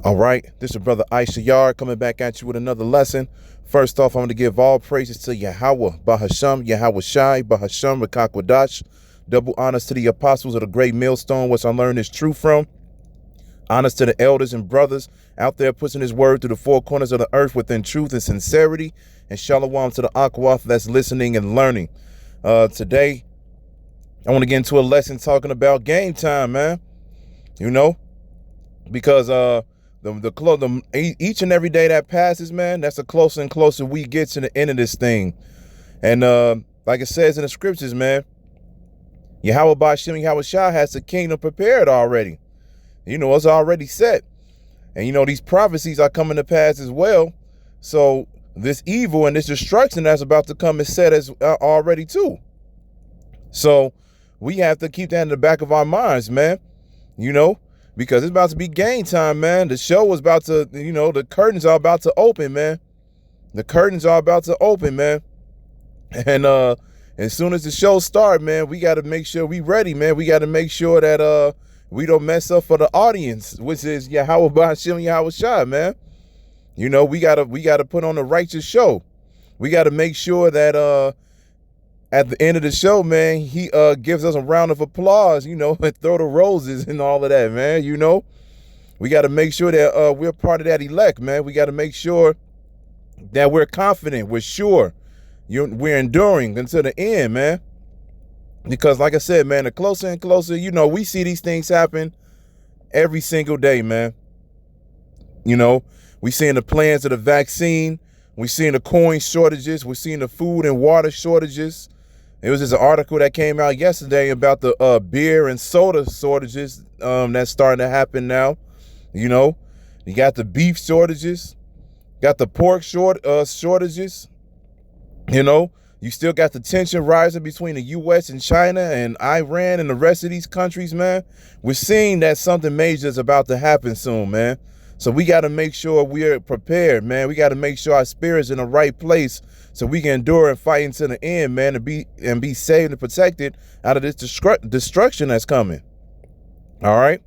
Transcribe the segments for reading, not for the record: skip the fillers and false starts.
All right, this is brother Aisha Yard coming back at you with another lesson. First off, I'm going to give all praises to Yahweh, Bahasham, Yahweh Shai, Bahasham, Rakakwadash. Double honors to the apostles of the great millstone, which I learned this truth from. Honors to the elders and brothers out there pushing his word to the four corners of the earth within truth and sincerity. And shalom to the Akwath that's listening and learning. Today, I want to get into a lesson talking about game time, man. You know, because each and every day that passes, man, that's the closer and closer we get to the end of this thing. And like it says in the scriptures, man, Yahweh Ba'Shem Yahweh Shah has the kingdom prepared already. You know, it's already set. And, you know, these prophecies are coming to pass as well. So this evil and this destruction that's about to come is set as already too. So we have to keep that in the back of our minds, man, you know, because it's about to be game time, man. The show is about to, you know, the curtains are about to open, man. The curtains are about to open, man. And as soon as the show starts, man, we got to make sure we ready, man. We got to make sure that we don't mess up for the audience, which is Yahweh Ba'Shem Yahweh Shai, man. You know, we gotta put on a righteous show. We got to make sure that at the end of the show, man, he gives us a round of applause, you know, and throw the roses and all of that, man. You know, we got to make sure that we're part of that elect, man. We got to make sure that we're confident, we're sure, we're enduring until the end, man. Because like I said, man, the closer and closer, you know, we see these things happen every single day, man. You know, we seeing the plans of the vaccine. We seeing the coin shortages. We're seeing the food and water shortages. It was just an article that came out yesterday about the beer and soda shortages that's starting to happen now. You know, you got the beef shortages, got the pork shortages. You know, you still got the tension rising between the U.S. and China and Iran and the rest of these countries, man. We're seeing that something major is about to happen soon, man. So we got to make sure we're prepared, man. We got to make sure our spirit's in the right place so we can endure and fight until the end, man, and be saved and protected out of this destruction that's coming. All right.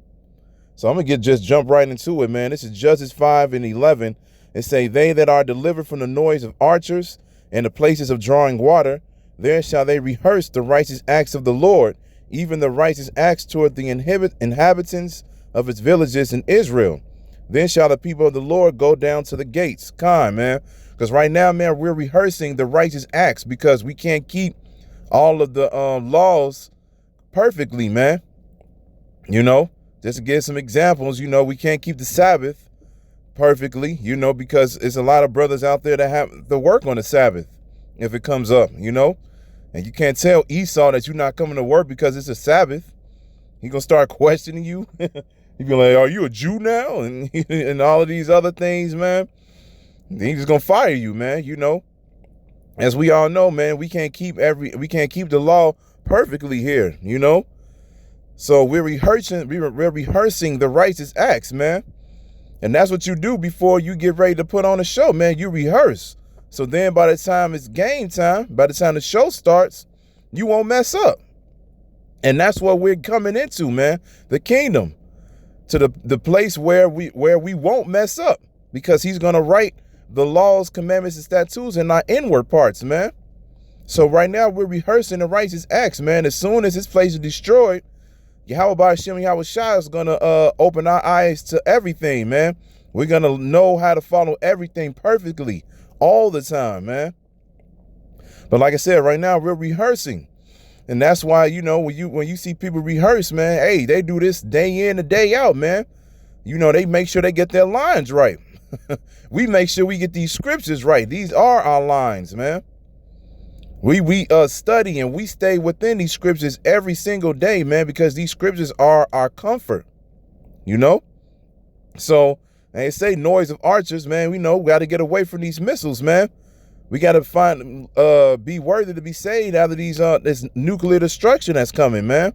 So I'm going to just jump right into it, man. This is Judges 5:11. It say, they that are delivered from the noise of archers and the places of drawing water, there shall they rehearse the righteous acts of the Lord, even the righteous acts toward the inhabitants of its villages in Israel. Then shall the people of the Lord go down to the gates. Man. Because right now, man, we're rehearsing the righteous acts because we can't keep all of the laws perfectly, man. You know, just to give some examples, you know, we can't keep the Sabbath perfectly, you know, because there's a lot of brothers out there that have to work on the Sabbath if it comes up, you know. And you can't tell Esau that you're not coming to work because it's a Sabbath. He's going to start questioning you. He'd be like, are you a Jew now? And all of these other things, man. He's just gonna fire you, man. You know, as we all know, man, we can't keep the law perfectly here, you know. So we're rehearsing the righteous acts, man. And that's what you do before you get ready to put on a show, man. You rehearse. So then by the time it's game time, by the time the show starts, you won't mess up. And that's what we're coming into, man. The kingdom. To the place where we won't mess up, because he's going to write the laws, commandments, and statutes in our inward parts, man. So right now we're rehearsing the righteous acts, man. As soon as this place is destroyed, Yahweh Ba'Shem Yahweh Shai is going to open our eyes to everything, man. We're going to know how to follow everything perfectly all the time, man. But like I said, right now we're rehearsing. And that's why, you know, when you see people rehearse, man, hey, they do this day in and day out, man. You know, they make sure they get their lines right. We make sure we get these scriptures right. These are our lines, man. We study and we stay within these scriptures every single day, man, because these scriptures are our comfort, you know. So they say noise of archers, man. We know we got to get away from these missiles, man. We got to be worthy to be saved out of this nuclear destruction that's coming, man.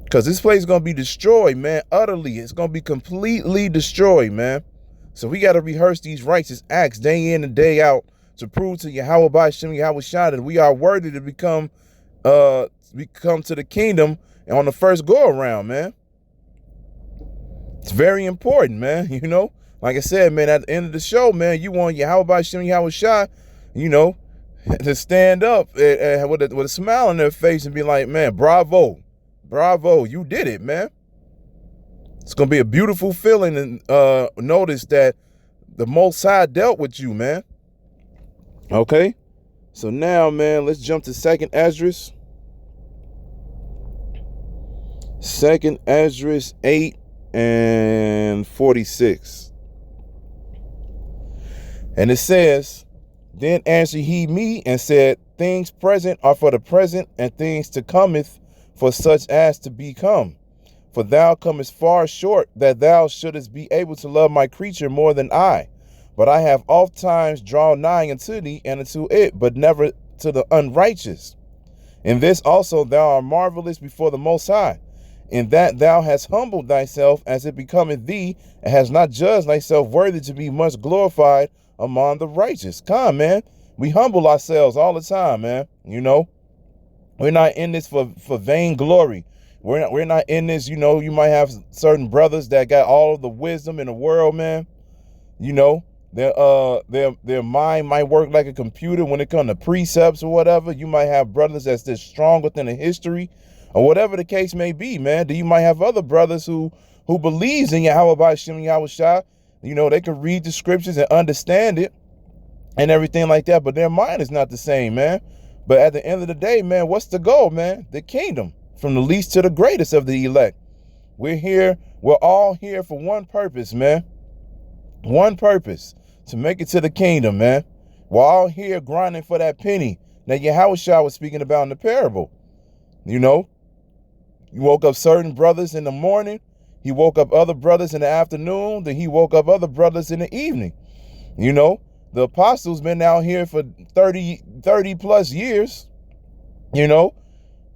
Because this place is going to be destroyed, man, utterly. It's going to be completely destroyed, man. So we got to rehearse these righteous acts day in and day out to prove to Yahweh Ba'Shem Yahweh Shai that we are worthy to become to the kingdom on the first go around, man. It's very important, man. Like I said, man, at the end of the show, man, you want Yahweh Shem Yahweh Shai, to stand up with a smile on their face and be like, man, bravo, you did it, man. It's going to be a beautiful feeling and notice that the Most High dealt with you, man. Okay? So now, man, let's jump to 2nd Esdras. 2nd Esdras 8 and 46. And it says, then answered he me and said, things present are for the present, and things to cometh for such as to become. For thou comest far short, that thou shouldest be able to love my creature more than I. But I have oft times drawn nigh unto thee and unto it, but never to the unrighteous. In this also thou art marvelous before the Most High, in that thou hast humbled thyself as it becometh thee, and hast not judged thyself worthy to be much glorified among the righteous. Come, man. We humble ourselves all the time, man. We're not in this for vain glory. We're not in this, you might have certain brothers that got all of the wisdom in the world, man. Their mind might work like a computer when it comes to precepts or whatever. You might have brothers that's just strong within the history or whatever the case may be, man. You might have other brothers who believes in Yahweh by Shem Yahweh Shai. They can read the scriptures and understand it and everything like that, but their mind is not the same, man. But at the end of the day, man, what's the goal, man? The kingdom, from the least to the greatest of the elect. We're all here for one purpose, man. One purpose, to make it to the kingdom, man. We're all here grinding for that penny that Yahweh Shai was speaking about in the parable. You woke up certain brothers in the morning. He woke up other brothers in the afternoon. Then he woke up other brothers in the evening. The apostles been out here for 30 plus years, and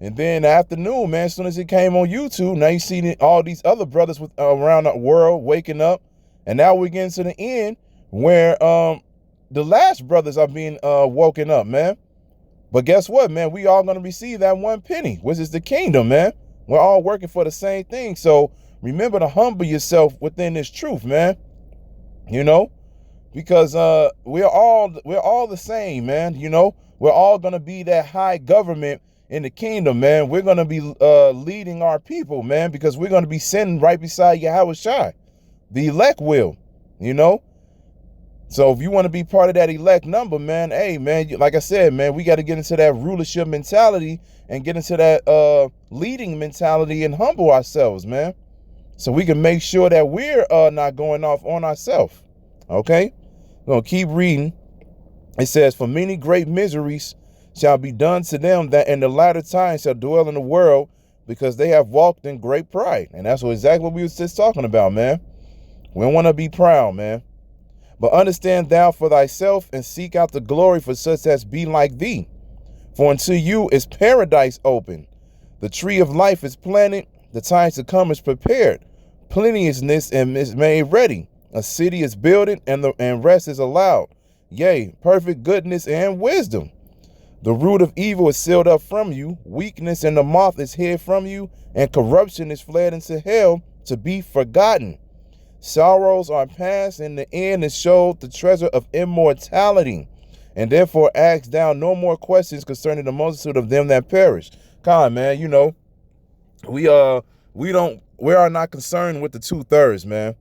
then in the afternoon, man, as soon as it came on YouTube, now you see all these other brothers around the world waking up. And now we're getting to the end where the last brothers are being woken up, man. But guess what, man? We all going to receive that one penny, which is the kingdom, man. We're all working for the same thing. So remember to humble yourself within this truth, man. Because we're all the same, man. We're all going to be that high government in the kingdom, man. We're going to be leading our people, man, because we're going to be sitting right beside Yahweh Shai. The elect will, So if you want to be part of that elect number, man, hey, man, like I said, man, we got to get into that rulership mentality and get into that leading mentality and humble ourselves, man, so we can make sure that we're not going off on ourselves. Okay, we're going to keep reading. It says, for many great miseries shall be done to them that in the latter times shall dwell in the world, because they have walked in great pride. And that's exactly what we was just talking about, man. We don't want to be proud, man. But understand thou for thyself, and seek out the glory for such as be like thee. For unto you is paradise open. The tree of life is planted. The time to come is prepared. Plenteousness is made ready. A city is builded, and rest is allowed. Yea, perfect goodness and wisdom. The root of evil is sealed up from you. Weakness and the moth is hid from you. And corruption is fled into hell to be forgotten. Sorrows are past, and the end is showed the treasure of immortality. And therefore ask thou no more questions concerning the multitude of them that perish. Come on, man, we are not concerned with the 2/3, man.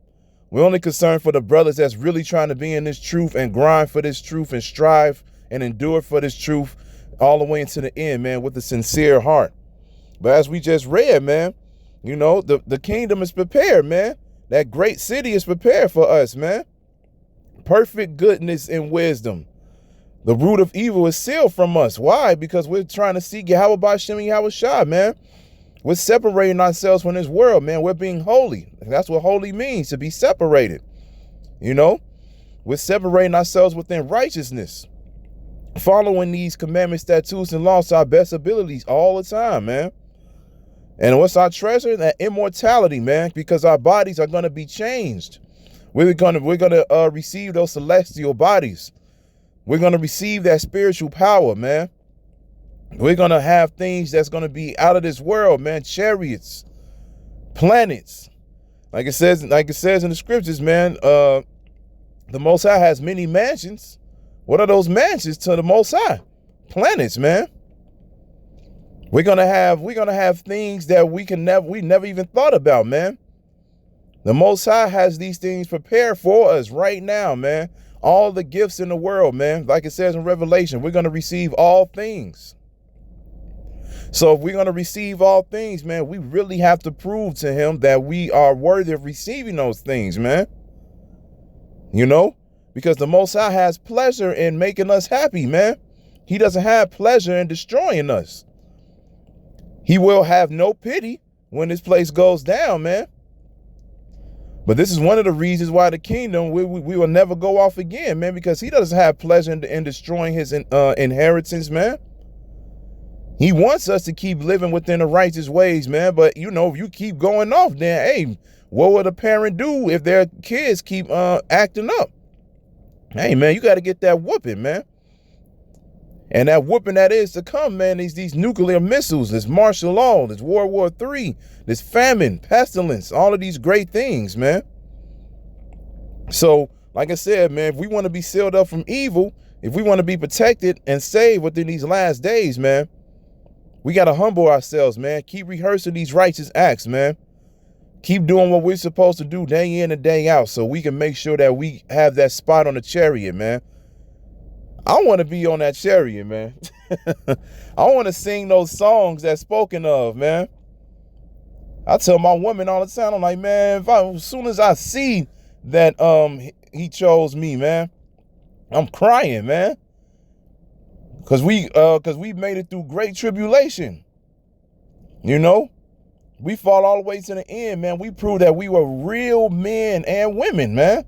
We're only concerned for the brothers that's really trying to be in this truth and grind for this truth and strive and endure for this truth all the way into the end, man, with a sincere heart. But as we just read, man, the kingdom is prepared, man. That great city is prepared for us, man. Perfect goodness and wisdom. The root of evil is sealed from us. Why? Because we're trying to seek Yahweh by Shem Yahweh Shai, man. We're separating ourselves from this world, man. We're being holy. That's what holy means, to be separated. We're separating ourselves within righteousness. Following these commandments, statutes, and laws to our best abilities all the time, man. And what's our treasure? That immortality, man, because our bodies are going to be changed. We're going to receive those celestial bodies. We're going to receive that spiritual power, man. We're going to have things that's going to be out of this world, man. Chariots, planets, like it says in the scriptures, man, the Most High has many mansions. What are those mansions to the Most High? Planets, man. We're gonna have things that we never even thought about, man. The Most High has these things prepared for us right now, man. All the gifts in the world, man. Like it says in Revelation, we're gonna receive all things. So if we're gonna receive all things, man, we really have to prove to him that we are worthy of receiving those things, man. You know, because the Most High has pleasure in making us happy, man. He doesn't have pleasure in destroying us. He will have no pity when this place goes down, man. But this is one of the reasons why the kingdom, we will never go off again, man, because he doesn't have pleasure in destroying his inheritance, man. He wants us to keep living within the righteous ways, man. But, you know, if you keep going off, then, hey, what would a parent do if their kids keep acting up? Hey, man, you got to get that whooping, man. And that whooping that is to come, man, these nuclear missiles, this martial law, this World War III, this famine, pestilence, all of these great things, man. So, like I said, man, if we want to be sealed up from evil, if we want to be protected and saved within these last days, man, we got to humble ourselves, man. Keep rehearsing these righteous acts, man. Keep doing what we're supposed to do day in and day out so we can make sure that we have that spot on the chariot, man. I want to be on that chariot, man. I want to sing those songs that's spoken of, man. I tell my woman all the time, I'm like, man, as soon as I see that he chose me, man, I'm crying, man. Cause we made it through great tribulation. You know, we fought all the way to the end, man. We proved that we were real men and women, man.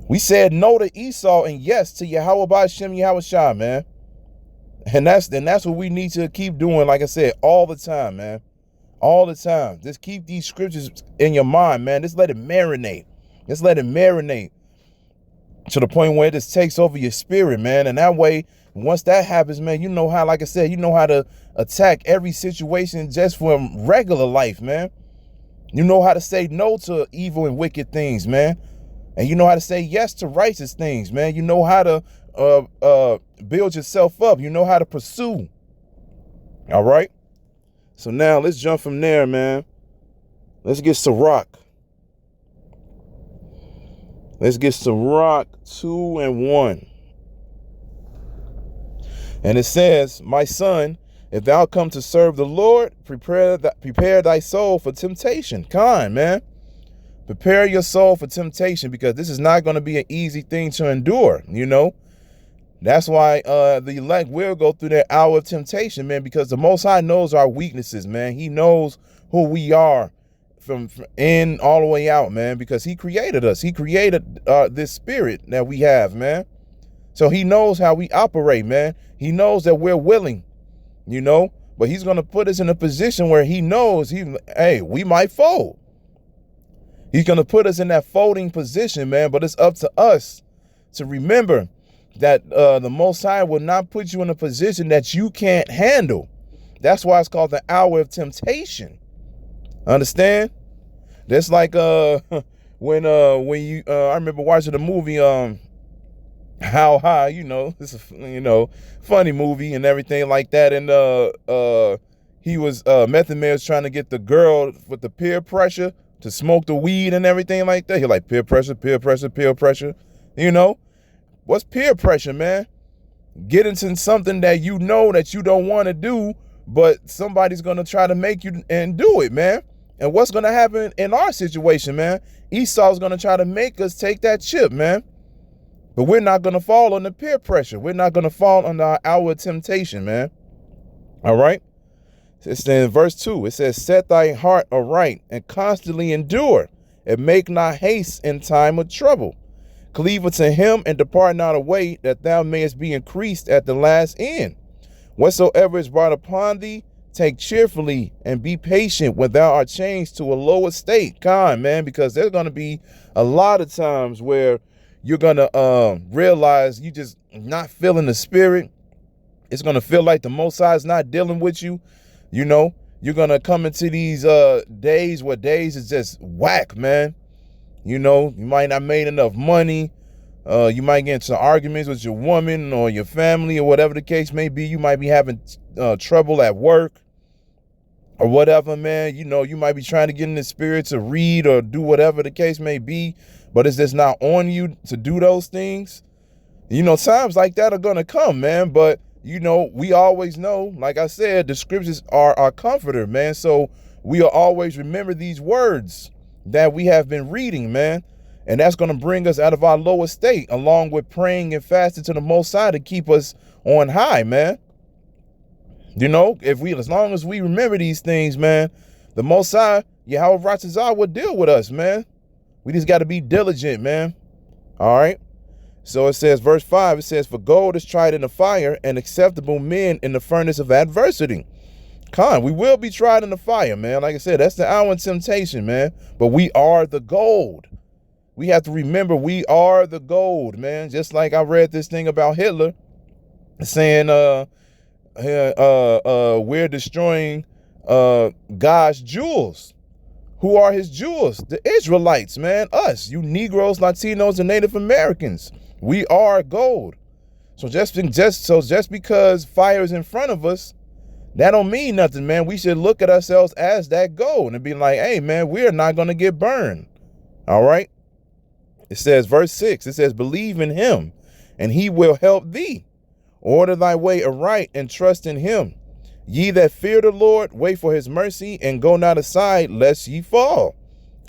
We said no to Esau and yes to Yahweh Ba'Shem Yahushua, man. And that's what we need to keep doing, like I said, all the time, man. All the time. Just keep these scriptures in your mind, man. Just let it marinate. Just let it marinate to the point where it just takes over your spirit, man. And that way, once that happens, man, you know how, like I said, you know how to attack every situation just from regular life, man. You know how to say no to evil and wicked things, man. And you know how to say yes to righteous things, man. You know how to build yourself up. You know how to pursue. All right. So now let's jump from there, man. Let's get Sirach. Let's get Sirach 2:1. And it says, my son, if thou come to serve the Lord, prepare thy soul for temptation. Kind, man. Prepare your soul for temptation, because this is not going to be an easy thing to endure, you know. That's why the elect will go through that hour of temptation, man, because the Most High knows our weaknesses, man. He knows who we are from in all the way out, man, because he created us. He created this spirit that we have, man. So he knows how we operate, man. He knows that we're willing, you know, but he's going to put us in a position where he knows, hey, we might fold. He's going to put us in that folding position, man. But it's up to us to remember that the Most High will not put you in a position that you can't handle. That's why it's called the hour of temptation. Understand? That's like when you I remember watching the movie How High, you know, this is funny movie and everything like that. And he was Method Man was trying to get the girl with the peer pressure to smoke the weed and everything like that. You're like, peer pressure, peer pressure, peer pressure. You know, what's peer pressure, man? Get into something that you know that you don't want to do, but somebody's going to try to make you and do it, man. And what's going to happen in our situation, man? Esau's going to try to make us take that chip, man. But we're not going to fall under peer pressure. We're not going to fall under our hour of temptation, man. All right? It's in verse 2. It says, set thy heart aright and constantly endure, and make not haste in time of trouble. Cleave unto him and depart not away, that thou mayest be increased at the last end. Whatsoever is brought upon thee, take cheerfully and be patient when thou art changed to a lower state. Kind, man, because there's going to be a lot of times where you're going to realize you just not feeling the spirit. It's going to feel like the Most High is not dealing with you. You know, you're going to come into these days where days is just whack, man. You know, you might not made enough money. You might get into arguments with your woman or your family or whatever the case may be. You might be having trouble at work or whatever, man. You know, you might be trying to get in the spirit to read or do whatever the case may be, but it's just not on you to do those things. You know, times like that are going to come, man. But, you know, we always know, like I said, the scriptures are our comforter, man. So we'll always remember these words that we have been reading, man. And that's going to bring us out of our lower state, along with praying and fasting to the Most High to keep us on high, man. You know, as long as we remember these things, man, the Most High, Yahweh Ratazah, will deal with us, man. We just got to be diligent, man. All right. So it says, verse 5, it says, for gold is tried in the fire, and acceptable men in the furnace of adversity. We will be tried in the fire, man. Like I said, that's the hour of temptation, man. But we are the gold. We have to remember we are the gold, man. Just like I read this thing about Hitler saying we're destroying God's jewels. Who are his jewels? The Israelites, man. Us, you Negroes, Latinos, and Native Americans. We are gold. So just because fire is in front of us, that don't mean nothing, man. We should look at ourselves as that gold and be like, hey, man, we're not going to get burned. All right. It says, verse 6, it says, believe in him, and he will help thee. Order thy way aright, and trust in him. Ye that fear the Lord, wait for his mercy, and go not aside, lest ye fall.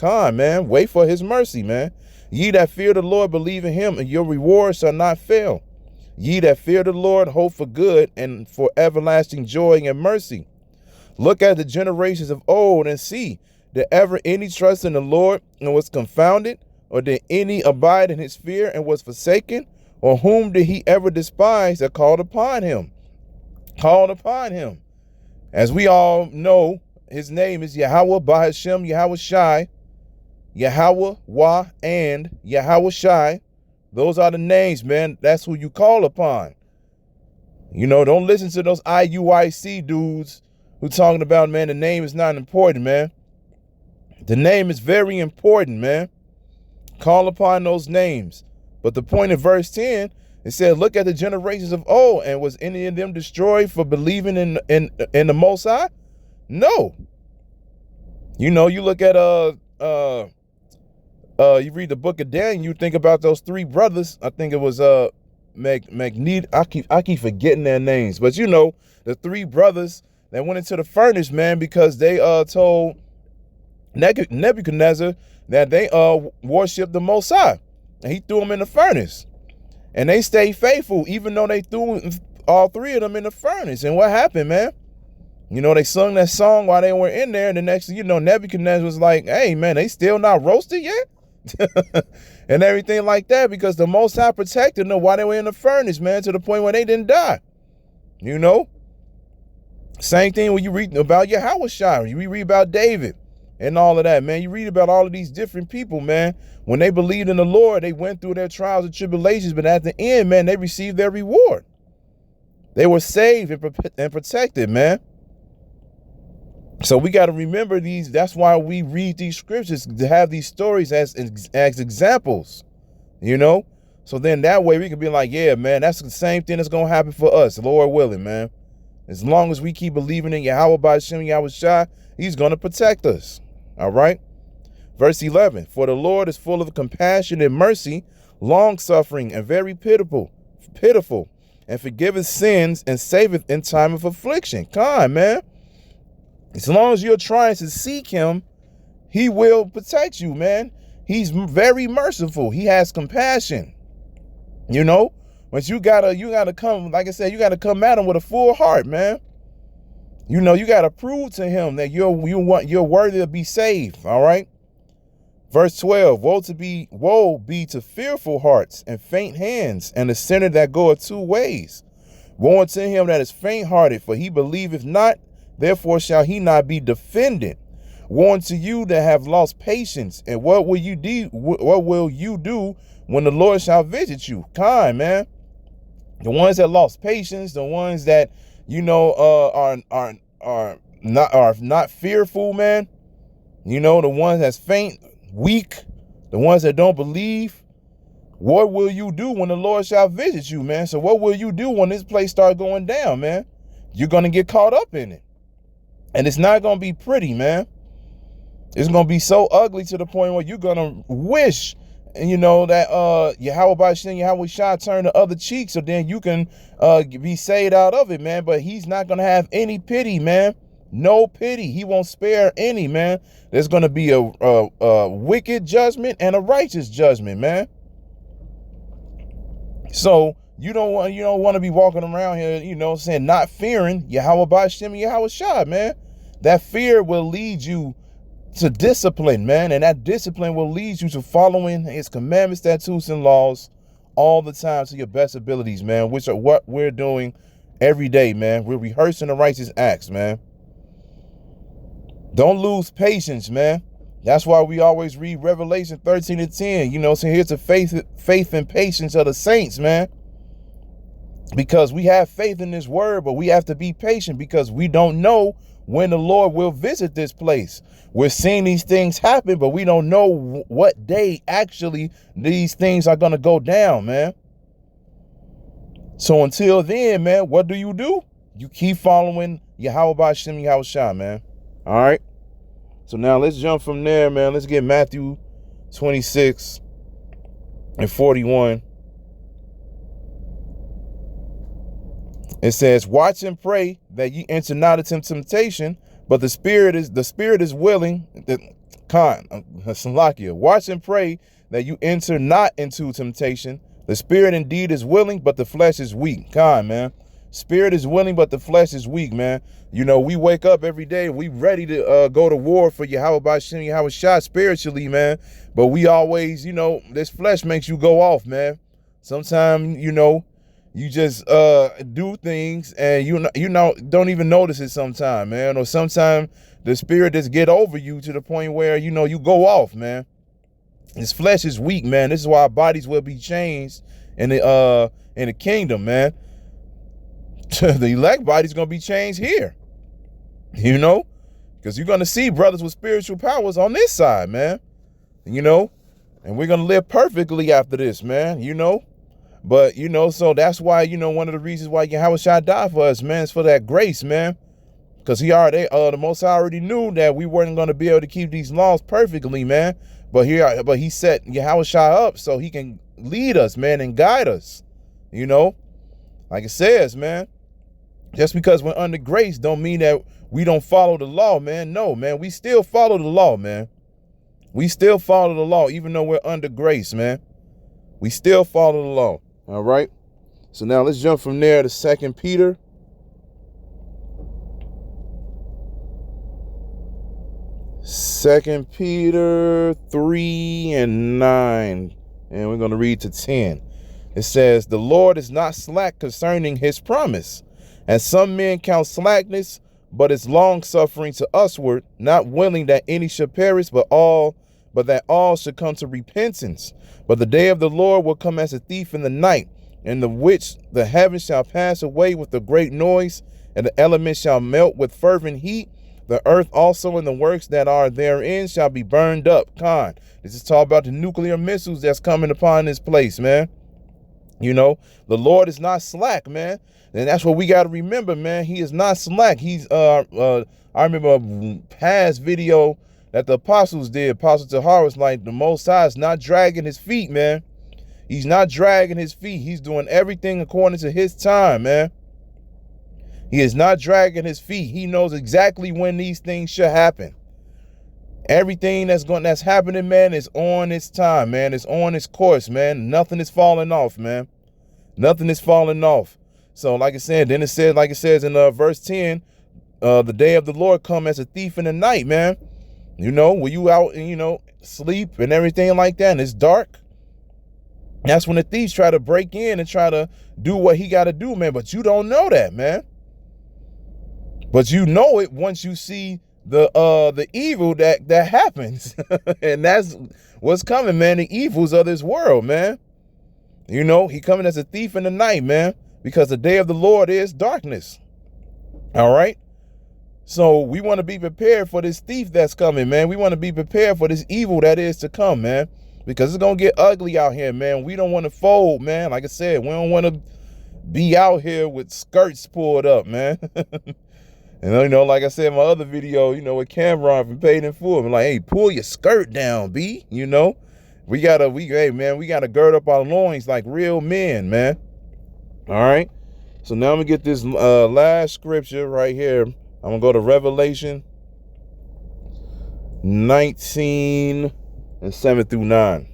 Man, wait for his mercy, man. Ye that fear the Lord, believe in him, and your reward shall not fail. Ye that fear the Lord, hope for good, and for everlasting joy and mercy. Look at the generations of old, and see, did ever any trust in the Lord, and was confounded? Or did any abide in his fear and was forsaken? Or whom did he ever despise that called upon him? As we all know, his name is Yahweh Bahashem Yahweh Shai, Yahweh Wah, and Yahweh Shai. Those are the names, man. That's who you call upon. You know, don't listen to those IUIC dudes who talking about, man, the name is not important, man. The name is very important, man. Call upon those names. But the point in verse 10, it said, look at the generations of old, and was any of them destroyed for believing in the Most High? No. You know, you look at you read the book of Daniel, you think about those three brothers. I think it was Magneto. I keep forgetting their names, but you know, the three brothers that went into the furnace, man, because they told Nebuchadnezzar that they worshiped the Most High, and he threw them in the furnace, and they stayed faithful even though they threw all three of them in the furnace. And what happened, man? You know, they sung that song while they were in there, and the next thing you know, Nebuchadnezzar was like, hey, man, they still not roasted yet? And everything like that, because the Most High protected them while they were in the furnace, man, to the point where they didn't die. You know? Same thing when you read about Yahweh Shai, you read about David and all of that, man. You read about all of these different people, man. When they believed in the Lord, they went through their trials and tribulations, but at the end, man, they received their reward. They were saved and protected, man. So we got to remember these. That's why we read these scriptures, to have these stories as examples, you know? So then that way we can be like, yeah, man, that's the same thing that's going to happen for us, Lord willing, man. As long as we keep believing in Yahweh B'Shem Yahweh Shai, he's going to protect us. All right. Verse 11, for the Lord is full of compassion and mercy, long-suffering and very pitiful, and forgiveth sins and saveth in time of affliction. Man. As long as you're trying to seek him, he will protect you, man. He's very merciful. He has compassion. You know, but you gotta come, like I said, you gotta come at him with a full heart, man. You know, you gotta prove to him that you're worthy to be saved. All right. Verse 12, woe be to fearful hearts and faint hands, and the sinner that goeth two ways. Woe unto him that is faint-hearted, for he believeth not, therefore shall he not be defended. Woe unto you that have lost patience, and what will you do? What will you do when the Lord shall visit you? Man. The ones that lost patience, the ones that, you know, are not fearful, man. You know, the ones that's faint, weak, the ones that don't believe. What will you do when the Lord shall visit you, man? So what will you do when this place starts going down, man? You're going to get caught up in it. And it's not going to be pretty, man. It's going to be so ugly to the point where you're going to wish, you know, that Yahweh Shah turn the other cheek so then you can be saved out of it, man. But he's not going to have any pity, man. No pity. He won't spare any, man. There's going to be a wicked judgment and a righteous judgment, man. So you don't want to be walking around here, you know, saying not fearing Yahweh B'Shem and Yahweh Shah, man. That fear will lead you to discipline, man, and that discipline will lead you to following his commandments, statutes, and laws all the time to your best abilities, man, which are what we're doing every day, man. We're rehearsing the righteous acts, man. Don't lose patience, man. That's why we always read Revelation 13:10. You know, so here's the faith and patience of the saints, man. Because we have faith in this word, but we have to be patient because we don't know when the Lord will visit this place. We're seeing these things happen, but we don't know what day actually these things are going to go down, man. So until then, man, what do? You keep following Yahweh B'Shem Yahweh Shah, man. All right. So now let's jump from there, man. Let's get Matthew 26:41. It says, "Watch and pray that ye enter not into temptation, but the spirit is willing." Watch and pray that you enter not into temptation. The spirit indeed is willing, but the flesh is weak. Man. Spirit is willing, but the flesh is weak, man. You know, we wake up every day, we ready to go to war for Yahweh B'Shem Yahweh Shah spiritually, man. But we always, you know, this flesh makes you go off, man. Sometimes, you know, you just do things and you know don't even notice it sometime, man. Or sometimes the spirit just get over you to the point where, you know, you go off, man. This flesh is weak, man. This is why our bodies will be changed in the kingdom, man. The elect body's gonna be changed here, you know, because you're gonna see brothers with spiritual powers on this side, man. You know, and we're gonna live perfectly after this, man. You know. But, you know, so that's why, you know, one of the reasons why Yahweh Shah died for us, man, is for that grace, man. Because the Most High already knew that we weren't going to be able to keep these laws perfectly, man. But he set Yahweh Shah up so he can lead us, man, and guide us. You know, like it says, man, just because we're under grace don't mean that we don't follow the law, man. No, man, we still follow the law, man. We still follow the law, even though we're under grace, man. We still follow the law. All right. So now let's jump from there to 2 Peter. Second Peter 3:9. And we're going to read to 10. It says, "The Lord is not slack concerning his promise, and some men count slackness, but is long suffering to usward, not willing that any should perish, but that all should come to repentance. But the day of the Lord will come as a thief in the night, in the which the heavens shall pass away with a great noise, and the elements shall melt with fervent heat. The earth also and the works that are therein shall be burned up." This is talking about the nuclear missiles that's coming upon this place, man. You know, the Lord is not slack, man. And that's what we got to remember, man. He is not slack. He's I remember a past video that the apostles did. Apostle Tahar was like, the Most High is not dragging his feet, man. He's not dragging his feet. He's doing everything according to his time, man. He is not dragging his feet. He knows exactly when these things should happen. Everything that's happening, man, is on its time, man. It's on its course, man. Nothing is falling off, man. Nothing is falling off. So, like I said, then it says, like it says in verse 10, the day of the Lord come as a thief in the night, man. You know, when you out and, you know, sleep and everything like that, and it's dark, that's when the thieves try to break in and try to do what he got to do, man. But you don't know that, man. But you know it once you see the evil that happens. And that's what's coming, man. The evils of this world, man. You know, he coming as a thief in the night, man, because the day of the Lord is darkness. All right. So we want to be prepared for this thief that's coming, man. We want to be prepared for this evil that is to come, man, because it's going to get ugly out here, man. We don't want to fold, man. Like I said, we don't want to be out here with skirts pulled up, man. And, you know, like I said in my other video, you know, with Cameron from Paid in Full, I'm like, hey, pull your skirt down, B. You know, hey, man, we got to gird up our loins like real men, man. All right. So now I'm going to get this last scripture right here. I'm going to go to Revelation 19 and 7 through 9.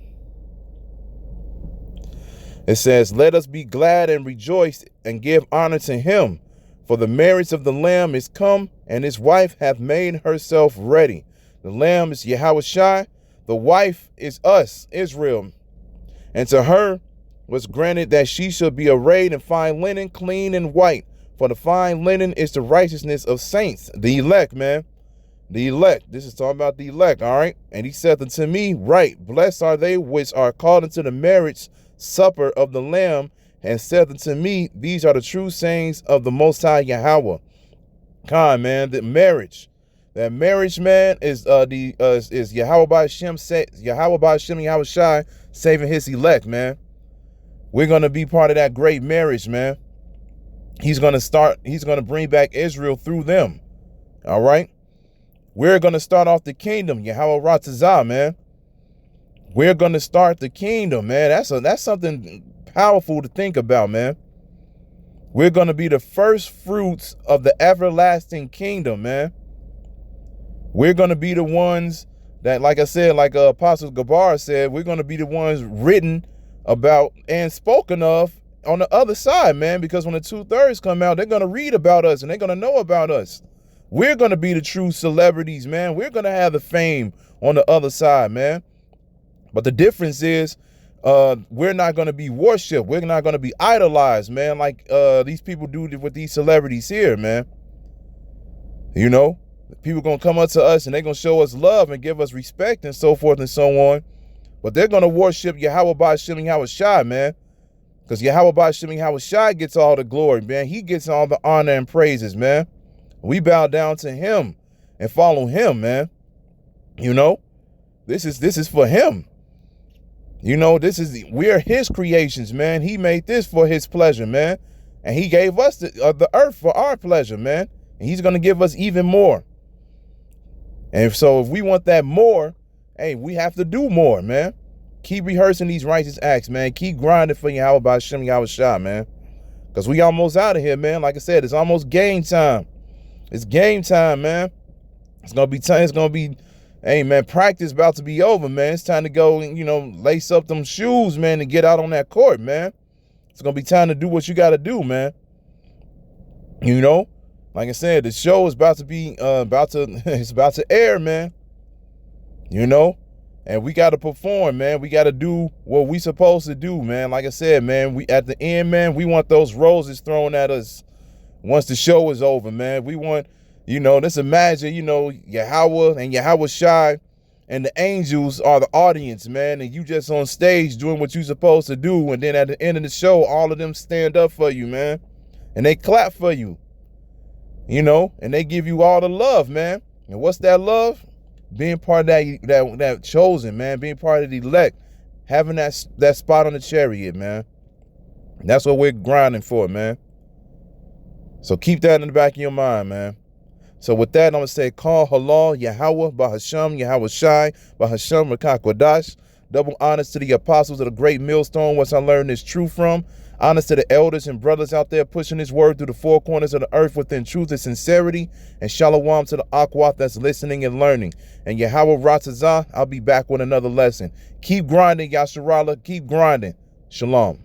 It says, let us be glad and rejoice and give honor to him. For the marriage of the Lamb is come, and his wife hath made herself ready. The Lamb is Yahushua, the wife is us, Israel. And to her was granted that she should be arrayed in fine linen, clean and white. For the fine linen is the righteousness of saints, the elect, man. The elect. This is talking about the elect, all right? And he saith unto me, right, blessed are they which are called into the marriage supper of the Lamb, and saith unto me, these are the true sayings of the Most High Yahweh. Khan, man, the marriage. That marriage, man, is Yahweh by Hashem, Yahushai saving his elect, man. We're gonna be part of that great marriage, man. He's gonna bring back Israel through them. All right. We're gonna start off the kingdom, Yahweh Ratazah, man. We're gonna start the kingdom, man. That's something powerful to think about, man. We're going to be the first fruits of the everlasting kingdom, man. We're going to be the ones that, like I said, like Apostle Gabar said, we're going to be the ones written about and spoken of on the other side, man, because when the 2/3 come out, they're going to read about us and they're going to know about us. We're going to be the true celebrities, man. We're going to have the fame on the other side, man. But the difference is, we're not going to be worshipped. We're not going to be idolized, man, like these people do with these celebrities here, man. You know, people going to come up to us and they're going to show us love and give us respect and so forth and so on. But they're going to worship Yahweh Ba'Shem Yahushai, man, because Yahweh Ba'Shem Yahushai gets all the glory, man. He gets all the honor and praises, man. We bow down to him and follow him, man. You know, this is for him. You know, we're his creations, man. He made this for his pleasure, man. And he gave us the earth for our pleasure, man. And he's going to give us even more. And so if we want that more, hey, we have to do more, man. Keep rehearsing these righteous acts, man. Keep grinding for Yahweh Ba'Shem Yahushua, man. Because we almost out of here, man. Like I said, it's almost game time. It's game time, man. It's going to be time. It's going to be... Hey, man, practice about to be over, man. It's time to go, you know, lace up them shoes, man, and get out on that court, man. It's going to be time to do what you got to do, man. You know, like I said, the show is about to be, it's about to air, man. You know, and we got to perform, man. We got to do what we supposed to do, man. Like I said, man, we at the end, man, we want those roses thrown at us once the show is over, man. We want... You know, just imagine, you know, Yahweh and Yahushai and the angels are the audience, man. And you just on stage doing what you supposed to do. And then at the end of the show, all of them stand up for you, man. And they clap for you, you know, and they give you all the love, man. And what's that love? Being part of that chosen, man. Being part of the elect. Having that spot on the chariot, man. And that's what we're grinding for, man. So keep that in the back of your mind, man. So with that, I'm going to say, call halal, Yahweh, Bahasham, Yahushai, Bahasham, Rakakwadash. Double honors to the apostles of the great millstone, which I learned this truth from. Honors to the elders and brothers out there pushing this word through the four corners of the earth within truth and sincerity. And shalom to the Akwat that's listening and learning. And Yahweh Ratazah, I'll be back with another lesson. Keep grinding, Yasharallah. Keep grinding. Shalom.